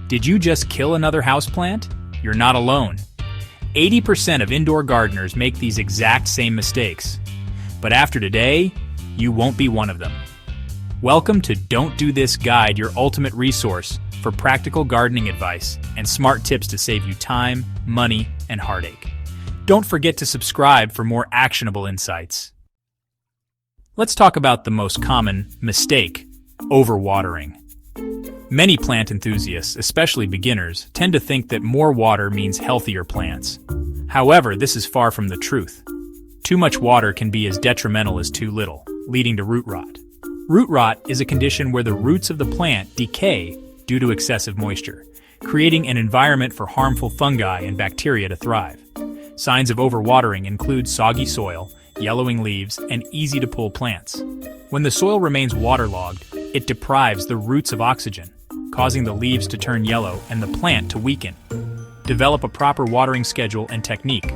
Did you just kill another houseplant? You're not alone. 80% of indoor gardeners make these exact same mistakes. But after today, you won't be one of them. Welcome to Don't Do This Guide, your ultimate resource for practical gardening advice and smart tips to save you time, money, and heartache. Don't forget to subscribe for more actionable insights. Let's talk about the most common mistake: overwatering. Many plant enthusiasts, especially beginners, tend to think that more water means healthier plants. However, this is far from the truth. Too much water can be as detrimental as too little, leading to root rot. Root rot is a condition where the roots of the plant decay due to excessive moisture, creating an environment for harmful fungi and bacteria to thrive. Signs of overwatering include soggy soil, yellowing leaves, and easy-to-pull plants. When the soil remains waterlogged, it deprives the roots of oxygen, causing the leaves to turn yellow and the plant to weaken. Develop a proper watering schedule and technique.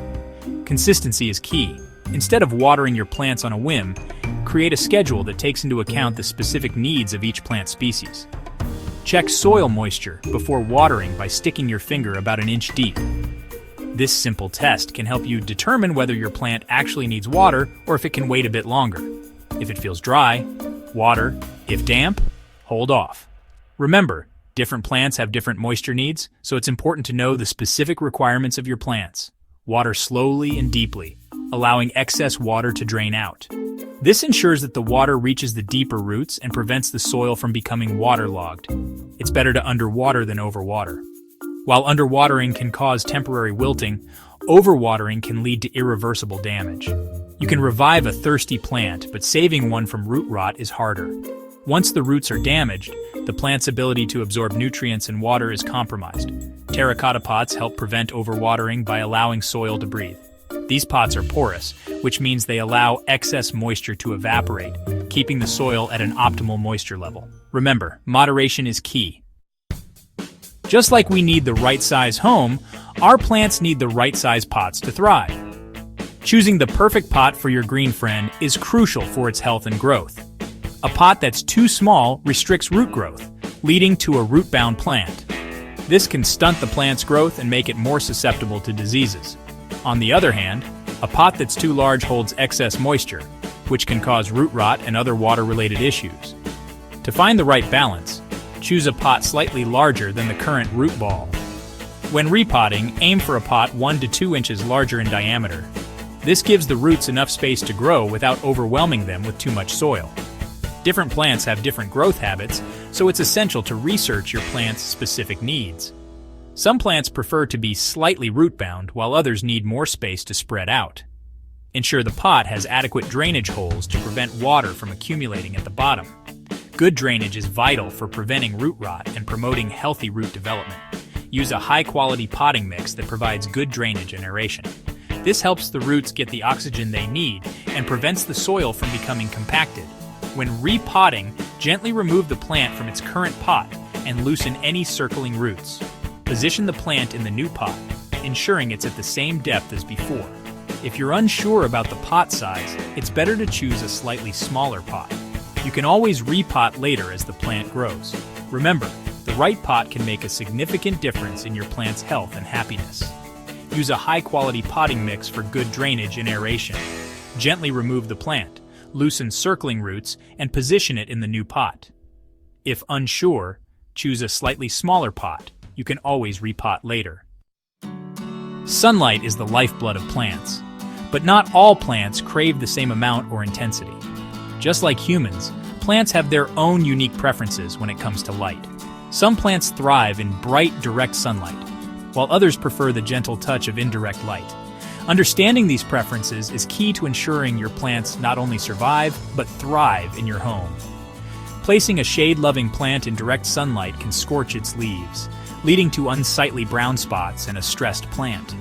Consistency is key. Instead of watering your plants on a whim, create a schedule that takes into account the specific needs of each plant species. Check soil moisture before watering by sticking your finger about an inch deep. This simple test can help you determine whether your plant actually needs water or if it can wait a bit longer. If it feels dry, water. If damp, hold off. Remember, different plants have different moisture needs, so it's important to know the specific requirements of your plants. Water slowly and deeply, allowing excess water to drain out. This ensures that the water reaches the deeper roots and prevents the soil from becoming waterlogged. It's better to underwater than overwater. While underwatering can cause temporary wilting, overwatering can lead to irreversible damage. You can revive a thirsty plant, but saving one from root rot is harder. Once the roots are damaged, the plant's ability to absorb nutrients and water is compromised. Terracotta pots help prevent overwatering by allowing soil to breathe. These pots are porous, which means they allow excess moisture to evaporate, keeping the soil at an optimal moisture level. Remember, moderation is key. Just like we need the right size home, our plants need the right size pots to thrive. Choosing the perfect pot for your green friend is crucial for its health and growth. A pot that's too small restricts root growth, leading to a root-bound plant. This can stunt the plant's growth and make it more susceptible to diseases. On the other hand, a pot that's too large holds excess moisture, which can cause root rot and other water-related issues. To find the right balance, choose a pot slightly larger than the current root ball. When repotting, aim for a pot 1 to 2 inches larger in diameter. This gives the roots enough space to grow without overwhelming them with too much soil. Different plants have different growth habits, so it's essential to research your plant's specific needs. Some plants prefer to be slightly root-bound, while others need more space to spread out. Ensure the pot has adequate drainage holes to prevent water from accumulating at the bottom. Good drainage is vital for preventing root rot and promoting healthy root development. Use a high-quality potting mix that provides good drainage and aeration. This helps the roots get the oxygen they need and prevents the soil from becoming compacted. When repotting, gently remove the plant from its current pot and loosen any circling roots. Position the plant in the new pot, ensuring it's at the same depth as before. If you're unsure about the pot size, it's better to choose a slightly smaller pot. You can always repot later as the plant grows. Remember, the right pot can make a significant difference in your plant's health and happiness. Use a high-quality potting mix for good drainage and aeration. Gently remove the plant, loosen circling roots, and position it in the new pot. If unsure, choose a slightly smaller pot. You can always repot later. Sunlight is the lifeblood of plants, but not all plants crave the same amount or intensity. Just like humans, plants have their own unique preferences when it comes to light. Some plants thrive in bright, direct sunlight, while others prefer the gentle touch of indirect light. Understanding these preferences is key to ensuring your plants not only survive, but thrive in your home. Placing a shade-loving plant in direct sunlight can scorch its leaves, leading to unsightly brown spots and a stressed plant.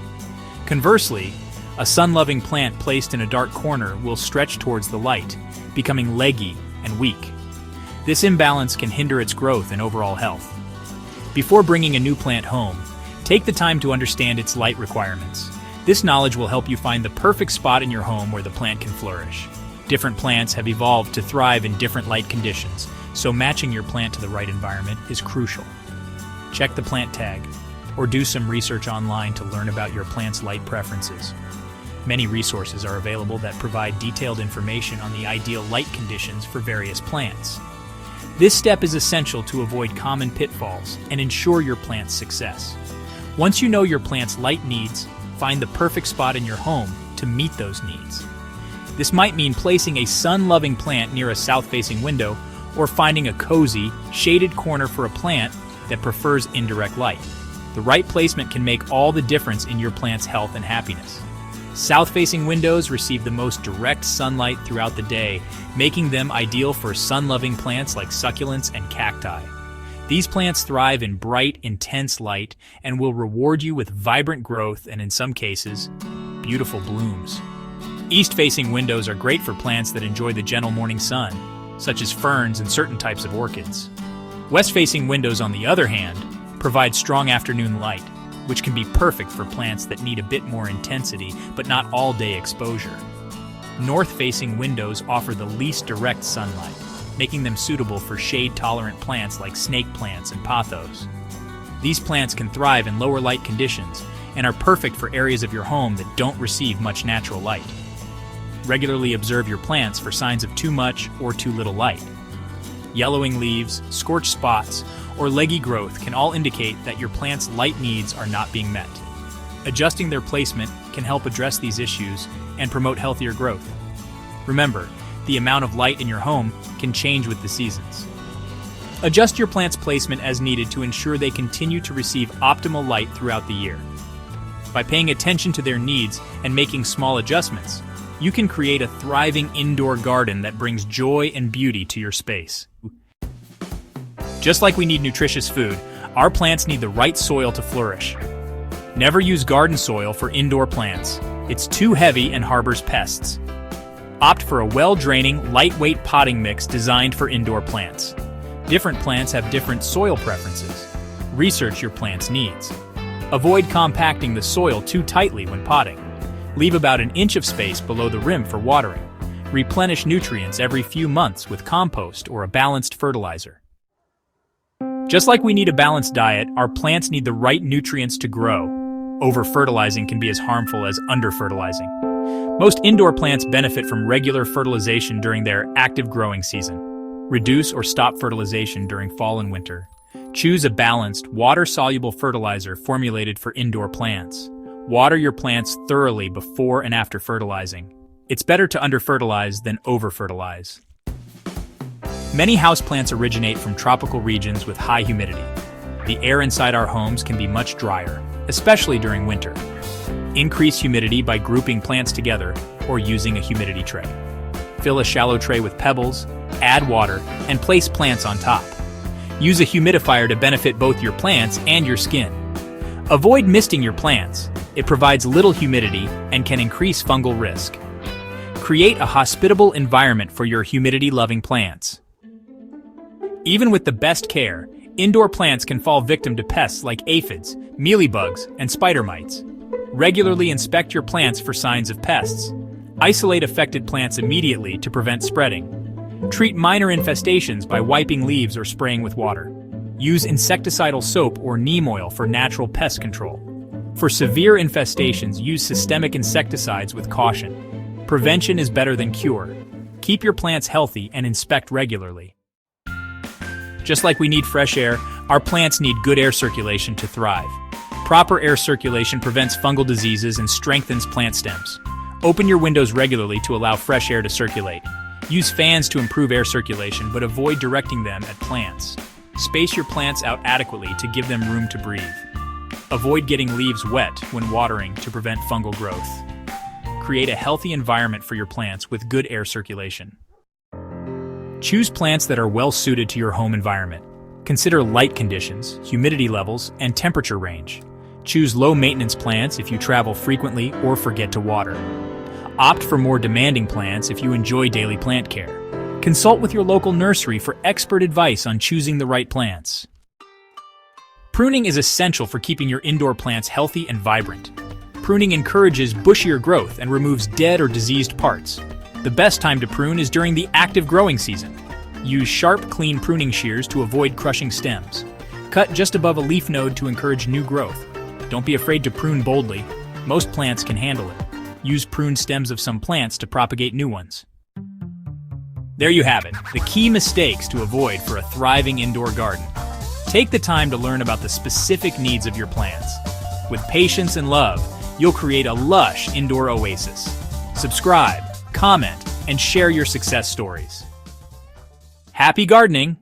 Conversely, a sun-loving plant placed in a dark corner will stretch towards the light, becoming leggy and weak. This imbalance can hinder its growth and overall health. Before bringing a new plant home, take the time to understand its light requirements. This knowledge will help you find the perfect spot in your home where the plant can flourish. Different plants have evolved to thrive in different light conditions, so matching your plant to the right environment is crucial. Check the plant tag, or do some research online to learn about your plant's light preferences. Many resources are available that provide detailed information on the ideal light conditions for various plants. This step is essential to avoid common pitfalls and ensure your plant's success. Once you know your plant's light needs, find the perfect spot in your home to meet those needs. This might mean placing a sun-loving plant near a south-facing window or finding a cozy, shaded corner for a plant that prefers indirect light. The right placement can make all the difference in your plant's health and happiness. South-facing windows receive the most direct sunlight throughout the day, making them ideal for sun-loving plants like succulents and cacti. These plants thrive in bright, intense light and will reward you with vibrant growth and, in some cases, beautiful blooms. East-facing windows are great for plants that enjoy the gentle morning sun, such as ferns and certain types of orchids. West-facing windows, on the other hand, provide strong afternoon light, which can be perfect for plants that need a bit more intensity but not all-day exposure. North-facing windows offer the least direct sunlight, making them suitable for shade-tolerant plants like snake plants and pothos. These plants can thrive in lower light conditions and are perfect for areas of your home that don't receive much natural light. Regularly observe your plants for signs of too much or too little light. Yellowing leaves, scorched spots, or leggy growth can all indicate that your plant's light needs are not being met. Adjusting their placement can help address these issues and promote healthier growth. Remember, the amount of light in your home can change with the seasons. Adjust your plant's placement as needed to ensure they continue to receive optimal light throughout the year. By paying attention to their needs and making small adjustments, you can create a thriving indoor garden that brings joy and beauty to your space. Just like we need nutritious food, our plants need the right soil to flourish. Never use garden soil for indoor plants. It's too heavy and harbors pests. Opt for a well-draining, lightweight potting mix designed for indoor plants. Different plants have different soil preferences. Research your plant's needs. Avoid compacting the soil too tightly when potting. Leave about an inch of space below the rim for watering. Replenish nutrients every few months with compost or a balanced fertilizer. Just like we need a balanced diet, our plants need the right nutrients to grow. Over-fertilizing can be as harmful as under-fertilizing. Most indoor plants benefit from regular fertilization during their active growing season. Reduce or stop fertilization during fall and winter. Choose a balanced, water-soluble fertilizer formulated for indoor plants. Water your plants thoroughly before and after fertilizing. It's better to under-fertilize than over-fertilize. Many houseplants originate from tropical regions with high humidity. The air inside our homes can be much drier, especially during winter. Increase humidity by grouping plants together or using a humidity tray. Fill a shallow tray with pebbles, add water, and place plants on top. Use a humidifier to benefit both your plants and your skin. Avoid misting your plants. It provides little humidity and can increase fungal risk. Create a hospitable environment for your humidity-loving plants. Even with the best care, indoor plants can fall victim to pests like aphids, mealybugs, and spider mites. Regularly inspect your plants for signs of pests. Isolate affected plants immediately to prevent spreading. Treat minor infestations by wiping leaves or spraying with water. Use insecticidal soap or neem oil for natural pest control. For severe infestations, use systemic insecticides with caution. Prevention is better than cure. Keep your plants healthy and inspect regularly. Just like we need fresh air, our plants need good air circulation to thrive. Proper air circulation prevents fungal diseases and strengthens plant stems. Open your windows regularly to allow fresh air to circulate. Use fans to improve air circulation, but avoid directing them at plants. Space your plants out adequately to give them room to breathe. Avoid getting leaves wet when watering to prevent fungal growth. Create a healthy environment for your plants with good air circulation. Choose plants that are well suited to your home environment. Consider light conditions, humidity levels, and temperature range. Choose low-maintenance plants if you travel frequently or forget to water. Opt for more demanding plants if you enjoy daily plant care. Consult with your local nursery for expert advice on choosing the right plants. Pruning is essential for keeping your indoor plants healthy and vibrant. Pruning encourages bushier growth and removes dead or diseased parts. The best time to prune is during the active growing season. Use sharp, clean pruning shears to avoid crushing stems. Cut just above a leaf node to encourage new growth. Don't be afraid to prune boldly. Most plants can handle it. Use pruned stems of some plants to propagate new ones. There you have it, the key mistakes to avoid for a thriving indoor garden. Take the time to learn about the specific needs of your plants. With patience and love, you'll create a lush indoor oasis. Subscribe, comment, and share your success stories. Happy gardening!